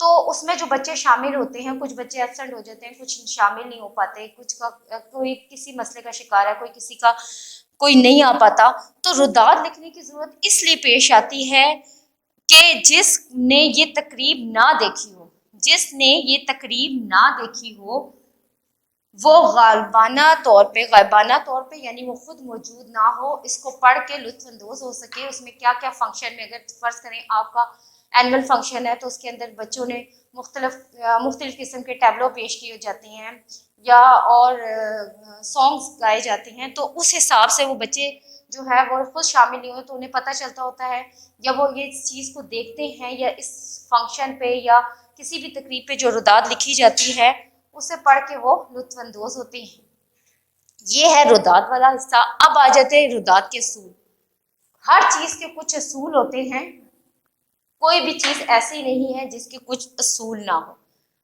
تو اس میں جو بچے شامل ہوتے ہیں، کچھ بچے ایبسنٹ ہو جاتے ہیں، کچھ شامل نہیں ہو پاتے، کچھ کا کوئی کسی مسئلے کا شکار ہے، کوئی کسی کا کوئی نہیں آ پاتا، تو رداد لکھنے کی ضرورت اس لیے پیش آتی ہے کہ جس نے یہ تقریب نہ دیکھی ہو، جس نے یہ تقریب نہ دیکھی ہو، وہ غائبانہ طور پہ یعنی وہ خود موجود نہ ہو، اس کو پڑھ کے لطف اندوز ہو سکے۔ اس میں کیا کیا فنکشن میں، اگر فرض کریں آپ کا اینول فنکشن ہے تو اس کے اندر بچوں نے مختلف قسم کے ٹیبلو پیش کیے جاتے ہیں یا اور سانگز گائے جاتے ہیں، تو اس حساب سے وہ بچے جو ہے وہ خود شامل نہیں ہوئے تو انہیں پتہ چلتا ہوتا ہے، یا وہ یہ چیز کو دیکھتے ہیں یا اس فنکشن پہ یا کسی بھی تقریب پہ جو رداد لکھی جاتی ہے اسے پڑھ کے وہ لطف اندوز ہوتے ہیں۔ یہ ہے رداد والا حصہ۔ اب آ جاتے ہیں رداد کے اصول۔ ہر چیز کے کچھ اصول ہوتے ہیں، کوئی بھی چیز ایسی نہیں ہے جس کے کچھ اصول نہ ہو۔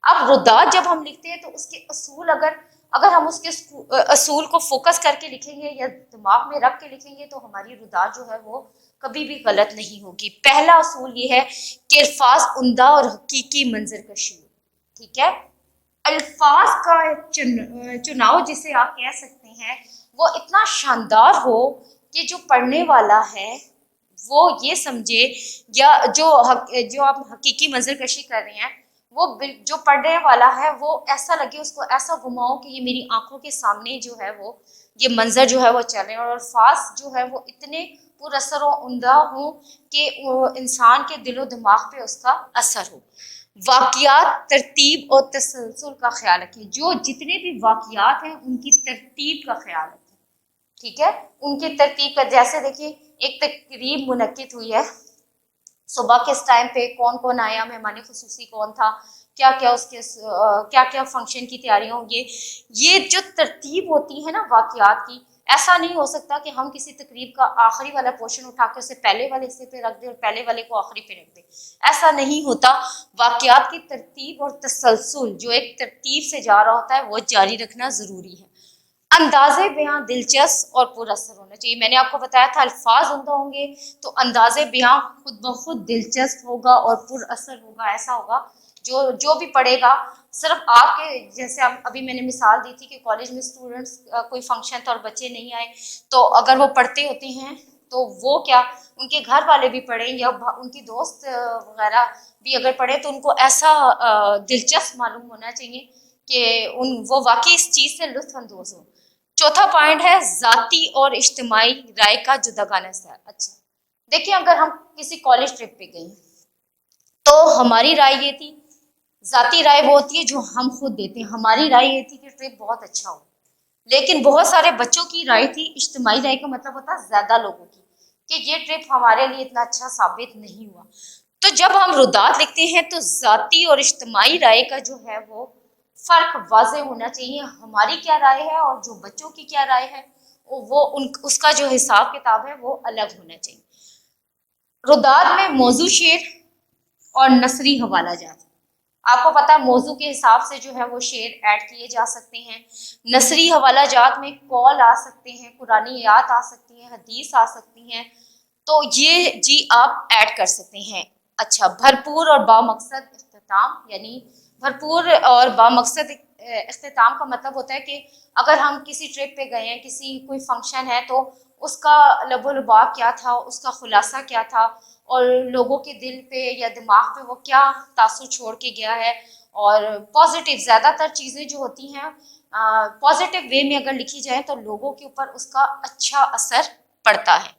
اب رداد جب ہم لکھتے ہیں تو اس کے اصول اگر ہم اس کے اصول کو فوکس کر کے لکھیں گے یا دماغ میں رکھ کے لکھیں گے تو ہماری رداد جو ہے وہ کبھی بھی غلط نہیں ہوگی۔ پہلا اصول یہ ہے کہ الفاظ عمدہ اور حقیقی منظر کشی ہو، ٹھیک ہے؟ الفاظ کا چناؤ جسے آپ کہہ سکتے ہیں وہ اتنا شاندار ہو کہ جو پڑھنے والا ہے وہ یہ سمجھے، یا جو آپ حقیقی منظر کشی کر رہے ہیں وہ جو پڑھنے والا ہے وہ ایسا لگے، اس کو ایسا گھماؤ کہ یہ میری آنکھوں کے سامنے جو ہے وہ یہ منظر جو ہے وہ چلے، اور الفاظ جو ہے وہ اتنے پر اثر و عمدہ ہوں کہ انسان کے دل و دماغ پہ اس کا اثر ہو۔ واقعات، ترتیب اور تسلسل کا خیال رکھیں، جو جتنے بھی واقعات ہیں ان کی ترتیب کا خیال رکھیں، ٹھیک ہے؟ ان کی ترتیب کا، جیسے دیکھیے ایک تقریب منعقد ہوئی ہے، صبح کے اس ٹائم پہ کون کون آیا، مہمان خصوصی کون تھا، کیا کیا اس کے کیا کیا فنکشن کی تیاریاں ہوں گی، یہ جو ترتیب ہوتی ہے نا واقعات کی، ایسا نہیں ہو سکتا کہ ہم کسی تقریب کا آخری والا پورشن اٹھا کے اسے پہلے والے حصے پہ رکھ دیں اور پہلے والے کو آخری پہ رکھ دیں، ایسا نہیں ہوتا۔ واقعات کی ترتیب اور تسلسل جو ایک ترتیب سے جا رہا ہوتا ہے وہ جاری رکھنا ضروری ہے۔ انداز بیاں دلچسپ اور پر اثر ہونا چاہیے۔ میں نے آپ کو بتایا تھا الفاظ عمدہ ہوں گے تو انداز بیاں خود بخود دلچسپ ہوگا اور پر اثر ہوگا، ایسا ہوگا جو بھی پڑھے گا، صرف آپ کے جیسے ابھی میں نے مثال دی تھی کہ کالج میں اسٹوڈنٹس کوئی فنکشن تھا اور بچے نہیں آئے، تو اگر وہ پڑھتے ہوتے ہیں تو وہ کیا ان کے گھر والے بھی پڑھیں یا ان کی دوست وغیرہ بھی اگر پڑھے تو ان کو ایسا دلچسپ معلوم ہونا چاہیے کہ وہ واقعی اس چیز سے لطف اندوز ہو۔ چوتھا پوائنٹ ہے ذاتی اور اجتماعی رائے کا جداگانہ استعمال۔ اچھا دیکھیں، اگر ہم کسی کالج ٹرپ پہ گئے تو ہماری رائے یہ تھی، ذاتی رائے وہ ہوتی ہے جو ہم خود دیتے ہیں، ہماری رائے یہ تھی کہ ٹرپ بہت اچھا ہو، لیکن بہت سارے بچوں کی رائے تھی، اجتماعی رائے کا مطلب ہوتا ہے زیادہ لوگوں کی، کہ یہ ٹرپ ہمارے لیے اتنا اچھا ثابت نہیں ہوا۔ تو جب ہم رداد لکھتے ہیں تو ذاتی اور اجتماعی رائے کا جو ہے وہ فرق واضح ہونا چاہیے، ہماری کیا رائے ہے اور جو بچوں کی کیا رائے ہے وہ اس کا جو حساب کتاب ہے وہ الگ ہونا چاہیے۔ رداد میں موضوع شعر اور نثری حوالہ جات، آپ کو پتا موضوع کے حساب سے جو ہے وہ شعر ایڈ کیے جا سکتے ہیں، نثری حوالہ جات میں قول آ سکتے ہیں، قرآنی آیات آ سکتی ہیں، حدیث آ سکتی ہیں، تو یہ جی آپ ایڈ کر سکتے ہیں۔ اچھا، بھرپور اور بامقصد اختتام، یعنی بھرپور اور بامقصد اختتام کا مطلب ہوتا ہے کہ اگر ہم کسی ٹرپ پہ گئے ہیں، کوئی فنکشن ہے، تو اس کا لب و لباب کیا تھا، اس کا خلاصہ کیا تھا، اور لوگوں کے دل پہ یا دماغ پہ وہ کیا تاثر چھوڑ کے گیا ہے، اور پازیٹیو زیادہ تر چیزیں جو ہوتی ہیں پازیٹیو وے میں اگر لکھی جائیں تو لوگوں کے اوپر اس کا اچھا اثر پڑتا ہے۔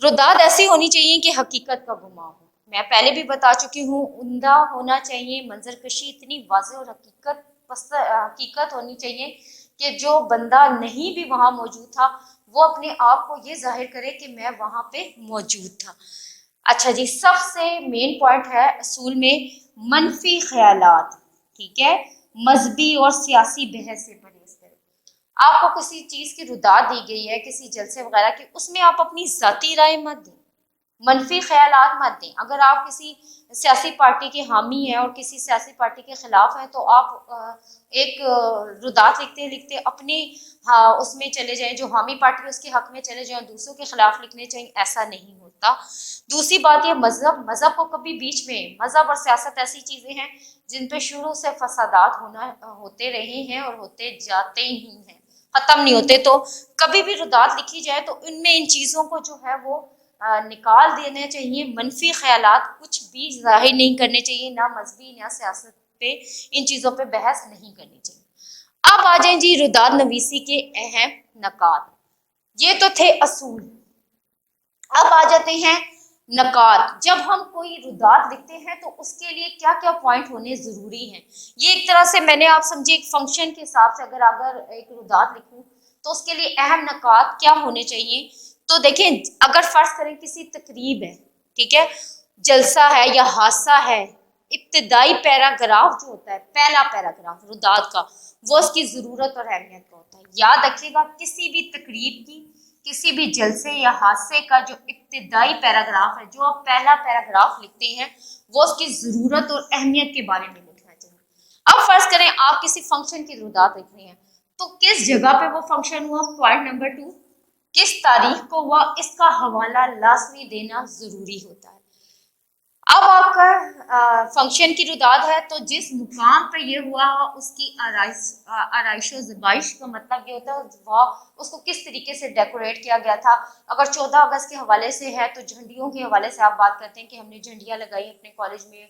رداد ایسی ہونی چاہیے کہ حقیقت کا گماں ہو، میں پہلے بھی بتا چکی ہوں، عمدہ ہونا چاہیے، منظر کشی اتنی واضح اور حقیقت ہونی چاہیے کہ جو بندہ نہیں بھی وہاں موجود تھا وہ اپنے آپ کو یہ ظاہر کرے کہ میں وہاں پہ موجود تھا۔ اچھا جی، سب سے مین پوائنٹ ہے اصول میں منفی خیالات، ٹھیک ہے؟ مذہبی اور سیاسی بحث سے پرہیز کریں۔ آپ کو کسی چیز کی رداد دی گئی ہے، کسی جلسے وغیرہ کی، اس میں آپ اپنی ذاتی رائے مت دیں، منفی خیالات مت دیں. اگر آپ کسی سیاسی پارٹی کے حامی ہیں اور کسی سیاسی پارٹی کے خلاف ہیں تو آپ ایک ردات لکھتے لکھتے اپنی اس میں چلے جائیں، جو حامی پارٹی ہے اس کے حق میں چلے جائیں، دوسروں کے خلاف لکھنے چاہیے. ایسا نہیں ہوتا. دوسری بات یہ مذہب کو کبھی بیچ میں، مذہب اور سیاست ایسی چیزیں ہیں جن پہ شروع سے فسادات ہوتے رہے ہیں اور ہوتے جاتے ہی ہیں، ختم نہیں ہوتے. تو کبھی بھی ردات لکھی جائے تو ان میں ان چیزوں کو جو ہے وہ نکال دینے چاہیے. منفی خیالات کچھ بھی ظاہر نہیں کرنے چاہیے، نہ مذہبی نہ سیاست پہ ان چیزوں پہ بحث نہیں کرنی چاہیے. اب آ جائیں جی رداد نویسی کے اہم نکات. یہ تو تھے اصول. اب آ جاتے ہیں نکات. جب ہم کوئی ردات لکھتے ہیں تو اس کے لیے کیا کیا پوائنٹ ہونے ضروری ہیں. یہ ایک طرح سے میں نے آپ سمجھے ایک فنکشن کے حساب سے اگر ایک ردات لکھوں تو اس کے لیے اہم نکات کیا ہونے چاہیے. تو دیکھیں اگر فرض کریں کسی تقریب ہے، ٹھیک ہے، جلسہ ہے یا حادثہ ہے، ابتدائی پیراگراف جو ہوتا ہے، پہلا پیراگراف ردات کا، وہ اس کی ضرورت اور اہمیت کا ہوتا ہے. یاد رکھیے گا کسی بھی تقریب کی، کسی بھی جلسے یا حادثے کا جو ابتدائی پیراگراف ہے، جو آپ پہلا پیراگراف لکھتے ہیں، وہ اس کی ضرورت اور اہمیت کے بارے میں لکھنا چاہیے. اب فرض کریں آپ کسی فنکشن کی ردات لکھ رہے ہیں تو کس جگہ پہ وہ فنکشن ہوا، پوائنٹ نمبر 2، کس تاریخ کو ہوا، اس کا حوالہ لازمی دینا ضروری ہوتا ہے. اب آپ کا فنکشن کی رداد ہے تو جس مقام پہ یہ ہوا اس کی آرائش و زبائش کا مطلب یہ ہوتا ہے اس کو کس طریقے سے ڈیکوریٹ کیا گیا تھا. اگر 14 اگست کے حوالے سے ہے تو جھنڈیوں کے حوالے سے آپ بات کرتے ہیں کہ ہم نے جھنڈیاں لگائی اپنے کالج میں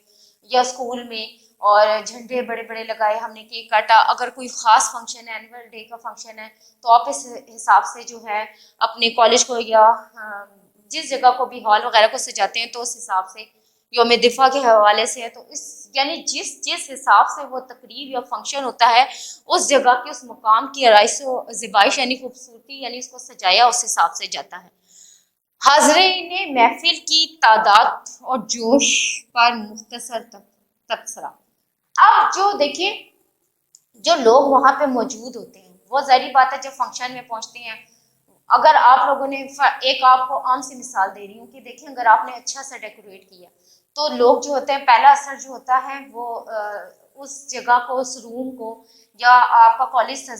یا اسکول میں، اور جھنڈے بڑے بڑے لگائے، ہم نے کیک کاٹا. اگر کوئی خاص فنکشن ہے، اینول ڈے کا فنکشن ہے، تو آپ اس حساب سے جو ہے اپنے کالج کو یا جس جگہ کو بھی ہال وغیرہ کو سجاتے ہیں تو اس حساب سے یوم دفاع کے حوالے سے ہے. تو اس یعنی جس حساب سے وہ تقریب یا فنکشن ہوتا ہے اس جگہ کی، اس مقام کی آرائش و زیبائش یعنی خوبصورتی، یعنی اس کو سجایا اس حساب سے جاتا ہے. حاضرین محفل کی تعداد اور جوش پر مختصر تبصرہ. اب جو دیکھیں جو لوگ وہاں پہ موجود ہوتے ہیں وہ ظاہری بات ہے جب فنکشن میں پہنچتے ہیں، اگر آپ لوگوں نے ایک آپ کو عام سی مثال دے رہی ہوں کہ دیکھیں اگر آپ نے اچھا سا ڈیکوریٹ کیا تو لوگ جو ہوتے ہیں پہلا اثر جو ہوتا ہے وہ اس جگہ کو، اس روم کو، یا آپ کا کالج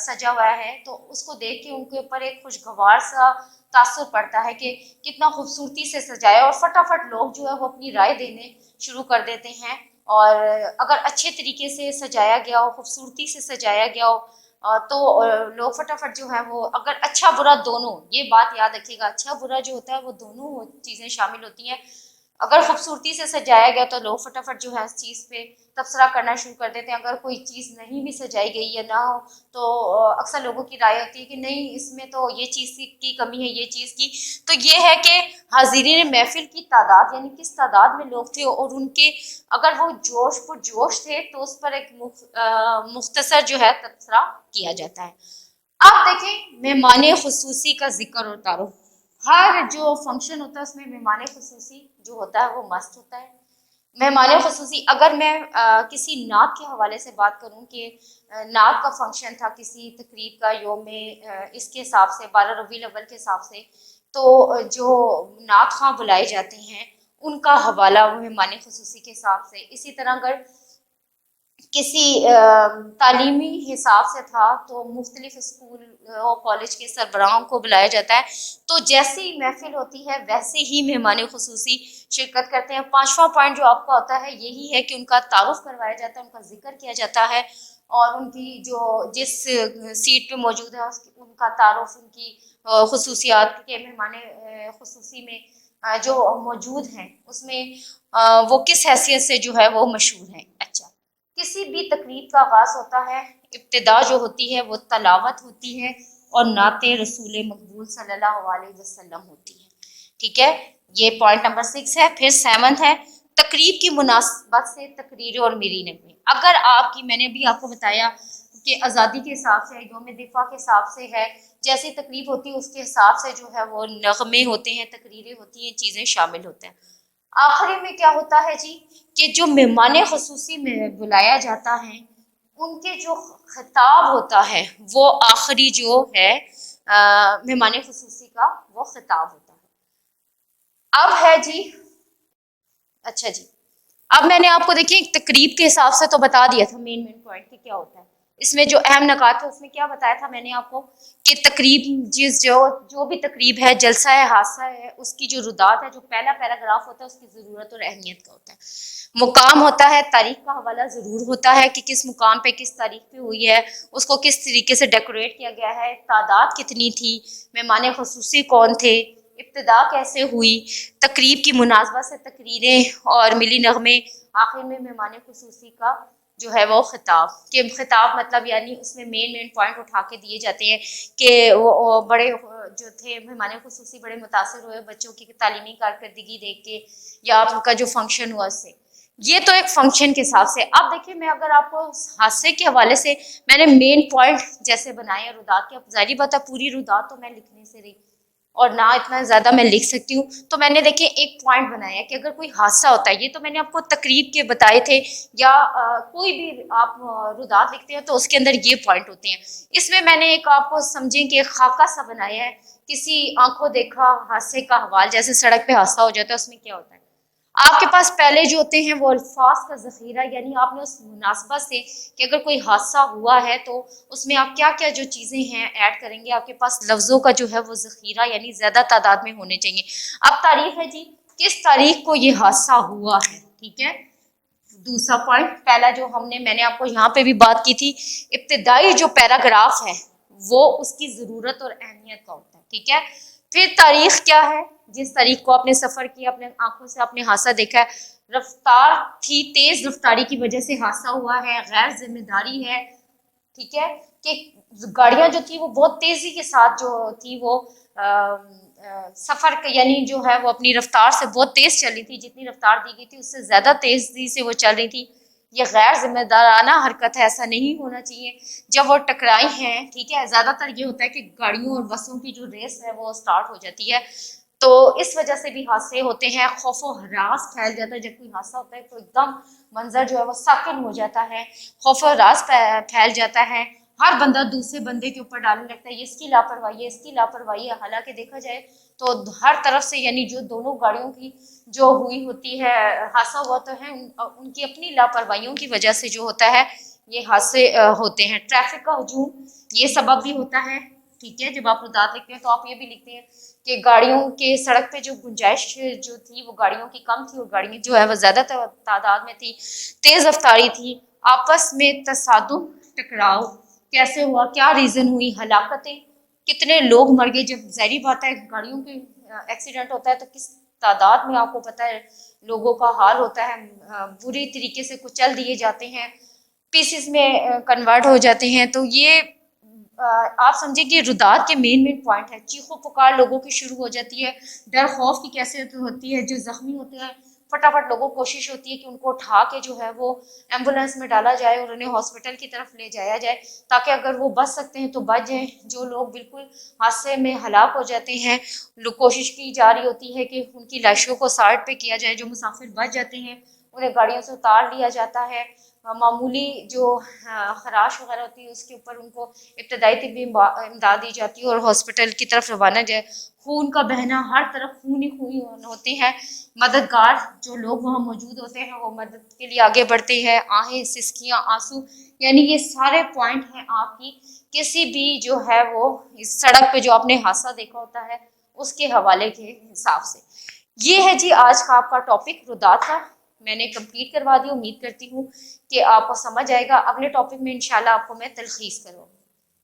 سجا ہوا ہے تو اس کو دیکھ کے ان کے اوپر ایک خوشگوار سا تاثر پڑتا ہے کہ کتنا خوبصورتی سے سجایا، اور فٹافٹ لوگ جو ہے وہ اپنی رائے دینے شروع کر دیتے ہیں. اور اگر اچھے طریقے سے سجایا گیا ہو، خوبصورتی سے سجایا گیا ہو تو لوگ فٹافٹ جو ہے وہ، اگر اچھا برا دونوں، یہ بات یاد رکھیے گا، اچھا برا جو ہوتا ہے وہ دونوں چیزیں شامل ہوتی ہیں. اگر خوبصورتی سے سجایا گیا تو لوگ فٹافٹ جو ہے اس چیز پہ تبصرہ کرنا شروع کر دیتے ہیں. اگر کوئی چیز نہیں بھی سجائی گئی یا نہ ہو تو اکثر لوگوں کی رائے ہوتی ہے کہ نہیں اس میں تو یہ چیز کی کمی ہے، یہ چیز کی. تو یہ ہے کہ حاضرین محفل کی تعداد یعنی کس تعداد میں لوگ تھے، اور ان کے اگر وہ جوش پر جوش تھے تو اس پر ایک مختصر جو ہے تبصرہ کیا جاتا ہے. اب دیکھیں مہمان خصوصی کا ذکر اور تعارف. ہر جو فنکشن ہوتا ہے اس میں مہمان خصوصی جو ہوتا ہے وہ مست ہوتا ہے. مہمان خصوصی اگر میں کسی نعت کے حوالے سے بات کروں کہ نعت کا فنکشن تھا کسی تقریب کا یوم اس کے حساب سے 12 ربیع الاول کے حساب سے، تو جو نعت خواں بلائے جاتے ہیں ان کا حوالہ وہ مہمان خصوصی کے حساب سے. اسی طرح اگر کسی تعلیمی حساب سے تھا تو مختلف اسکول اور کالج کے سربراہوں کو بلایا جاتا ہے. تو جیسی محفل ہوتی ہے ویسے ہی مہمان خصوصی شرکت کرتے ہیں. 5واں پوائنٹ جو آپ کا ہوتا ہے یہی ہے کہ ان کا تعارف کروایا جاتا ہے، ان کا ذکر کیا جاتا ہے، اور ان کی جو جس سیٹ پہ موجود ہے ان کا تعارف، ان کی خصوصیات کے مہمان خصوصی میں جو موجود ہیں اس میں وہ کس حیثیت سے جو ہے وہ مشہور ہیں. اچھا، کسی بھی تقریب کا آغاز ہوتا ہے، ابتدا جو ہوتی ہے وہ تلاوت ہوتی ہے اور نعت رسول مقبول صلی اللہ علیہ وسلم ہوتی ہے. ٹھیک ہے، یہ پوائنٹ نمبر 6 ہے. پھر 7 ہے تقریب کی مناسبت سے تقریر اور میری نغمے. اگر آپ کی، میں نے ابھی آپ کو بتایا کہ آزادی کے حساب سے، یوم دفاع کے حساب سے ہے، جیسی تقریب ہوتی ہے اس کے حساب سے جو ہے وہ نغمے ہوتے ہیں، تقریریں ہوتی ہیں، چیزیں شامل ہوتے ہیں. آخری میں کیا ہوتا ہے جی کہ جو مہمان خصوصی میں بلایا جاتا ہے ان کے جو خطاب ہوتا ہے وہ آخری جو ہے مہمان خصوصی کا وہ خطاب ہوتا ہے. اب ہے جی، اچھا جی، اب میں نے آپ کو دیکھیں ایک تقریب کے حساب سے تو بتا دیا تھا مین پوائنٹ کہ کیا ہوتا ہے اس میں جو اہم نکات ہے، اس میں کیا بتایا تھا میں نے آپ کو کہ تقریب جو بھی تقریب ہے، جلسہ ہے، حادثہ ہے، اس کی جو ردات ہے، جو پہلا پیراگراف ہوتا ہے اس کی ضرورت اور اہمیت کا ہوتا ہے، مقام ہوتا ہے، تاریخ کا حوالہ ضرور ہوتا ہے کہ کس مقام پہ کس تاریخ پہ ہوئی ہے، اس کو کس طریقے سے ڈیکوریٹ کیا گیا ہے، تعداد کتنی تھی، مہمان خصوصی کون تھے، ابتدا کیسے ہوئی، تقریب کی مناسبت سے تقریریں اور ملی نغمے، آخر میں مہمان خصوصی کا جو ہے وہ خطاب، کہ خطاب مطلب یعنی اس میں مین پوائنٹ اٹھا کے دیے جاتے ہیں کہ وہ بڑے جو تھے مہمان خصوصی بڑے متاثر ہوئے بچوں کی تعلیمی کارکردگی دیکھ کے یا آپ کا جو فنکشن ہوا اس سے، یہ تو ایک فنکشن کے حساب سے۔ اب دیکھیں میں اگر آپ کو حادثے کے حوالے سے میں نے مین پوائنٹ جیسے بنائے ہیں رودات کے، اب ظاہری بات ہے پوری رودات تو میں لکھنے سے رہی اور نہ اتنا زیادہ میں لکھ سکتی ہوں، تو میں نے دیکھیں ایک پوائنٹ بنایا ہے کہ اگر کوئی حادثہ ہوتا ہے، یہ تو میں نے آپ کو تقریب کے بتائے تھے یا کوئی بھی آپ رودات لکھتے ہیں تو اس کے اندر یہ پوائنٹ ہوتے ہیں، اس میں نے ایک آپ کو سمجھیں کہ ایک خاکہ سا بنایا ہے کسی آنکھوں دیکھا حادثے کا حوال، جیسے سڑک پہ حادثہ ہو جاتا ہے اس میں کیا ہوتا ہے، آپ کے پاس پہلے جو ہوتے ہیں وہ الفاظ کا ذخیرہ، یعنی آپ نے اس مناسبت سے کہ اگر کوئی حادثہ ہوا ہے تو اس میں آپ کیا کیا جو چیزیں ہیں ایڈ کریں گے، آپ کے پاس لفظوں کا جو ہے وہ ذخیرہ یعنی زیادہ تعداد میں ہونے چاہیے۔ اب تاریخ ہے جی، کس تاریخ کو یہ حادثہ ہوا ہے، ٹھیک ہے، دوسرا پوائنٹ، پہلا جو میں نے آپ کو یہاں پہ بھی بات کی تھی، ابتدائی جو پیراگراف ہے وہ اس کی ضرورت اور اہمیت کا ہوتا ہے، ٹھیک ہے، پھر تاریخ کیا ہے، جس تاریخ کو آپ نے سفر کیا، اپنے آنکھوں سے آپ نے حادثہ دیکھا ہے، رفتار تھی، تیز رفتاری کی وجہ سے حادثہ ہوا ہے، غیر ذمہ داری ہے، ٹھیک ہے، کہ گاڑیاں جو تھی وہ بہت تیزی کے ساتھ جو تھی وہ سفر یعنی جو ہے وہ اپنی رفتار سے بہت تیز چل رہی تھی، جتنی رفتار دی گئی تھی اس سے زیادہ تیزی سے وہ چل رہی تھی، یہ غیر ذمہ دارانہ حرکت ہے، ایسا نہیں ہونا چاہیے۔ جب وہ ٹکرائی ہیں، ٹھیک ہے، زیادہ تر یہ ہوتا ہے کہ گاڑیوں اور بسوں کی جو ریس ہے وہ سٹارٹ ہو جاتی ہے، تو اس وجہ سے بھی حادثے ہوتے ہیں، خوف و ہراس پھیل جاتا ہے، جب کوئی حادثہ ہوتا ہے تو ایک دم منظر جو ہے وہ ساکن ہو جاتا ہے، خوف و ہراس پھیل جاتا ہے، ہر بندہ دوسرے بندے کے اوپر ڈالنے لگتا ہے، یہ اس کی لاپرواہی ہے، اس کی لاپرواہی ہے، حالانکہ دیکھا جائے تو ہر طرف سے یعنی جو دونوں گاڑیوں کی جو ہوئی ہوتی ہے حادثہ ہوا تو ہے ان کی اپنی لاپرواہیوں کی وجہ سے جو ہوتا ہے یہ حادثے ہوتے ہیں۔ ٹریفک کا ہجوم یہ سبب بھی ہوتا ہے، ٹھیک ہے، جب آپ رودات لکھتے ہیں تو آپ یہ بھی لکھتے ہیں کہ گاڑیوں کے سڑک پہ جو گنجائش جو تھی وہ گاڑیوں کی کم تھی اور گاڑیاں جو ہے وہ زیادہ تعداد میں تھی، تیز رفتاری تھی، آپس میں تصادم ٹکراؤ کیسے ہوا، کیا ریزن ہوئی، ہلاکتیں کتنے لوگ مر گئے، جب ظاہری بات ہے گاڑیوں کے ایکسیڈنٹ ہوتا ہے تو کس تعداد میں آپ کو پتہ ہے لوگوں کا حال ہوتا ہے، بری طریقے سے کچل دیے جاتے ہیں، پیسز میں کنورٹ ہو جاتے ہیں، تو یہ آپ سمجھیں کہ رودات کے مین پوائنٹ ہے، چیخو پکار لوگوں کی شروع ہو جاتی ہے، ڈر خوف کی کیفیت ہوتی ہے، جو زخمی ہوتے ہیں فٹافٹ لوگوں کو کوشش ہوتی ہے کہ ان کو اٹھا کے جو ہے وہ ایمبولینس میں ڈالا جائے اور انہیں ہاسپٹل کی طرف لے جایا جائے تاکہ اگر وہ بچ سکتے ہیں تو بچ جائیں، جو لوگ بالکل حادثے میں ہلاک ہو جاتے ہیں کوشش کی جا رہی ہوتی ہے کہ ان کی لاشوں کو سائڈ پہ کیا جائے، جو مسافر بچ جاتے ہیں انہیں گاڑیوں سے اتار لیا جاتا ہے، معمولی جو خراش وغیرہ ہوتی ہے اس کے اوپر ان کو ابتدائی طبی امداد دی جاتی ہے اور ہاسپٹل کی طرف روانہ جائے، خون کا بہنا، ہر طرف خون ہی خون ہوتے ہیں، مددگار جو لوگ وہاں موجود ہوتے ہیں وہ مدد کے لیے آگے بڑھتے ہیں، آہیں، سسکیاں، آنسو، یعنی یہ سارے پوائنٹ ہیں آپ کی کسی بھی جو ہے وہ اس سڑک پہ جو آپ نے حادثہ دیکھا ہوتا ہے اس کے حوالے کے حساب سے۔ یہ ہے جی آج کا آپ کا ٹاپک رودات کا، میں نے کمپلیٹ کروا دی، امید کرتی ہوں کہ آپ کو سمجھ آئے گا، اگلے ٹاپک میں انشاءاللہ آپ کو میں تلخیص کروں۔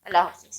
اللہ حافظ۔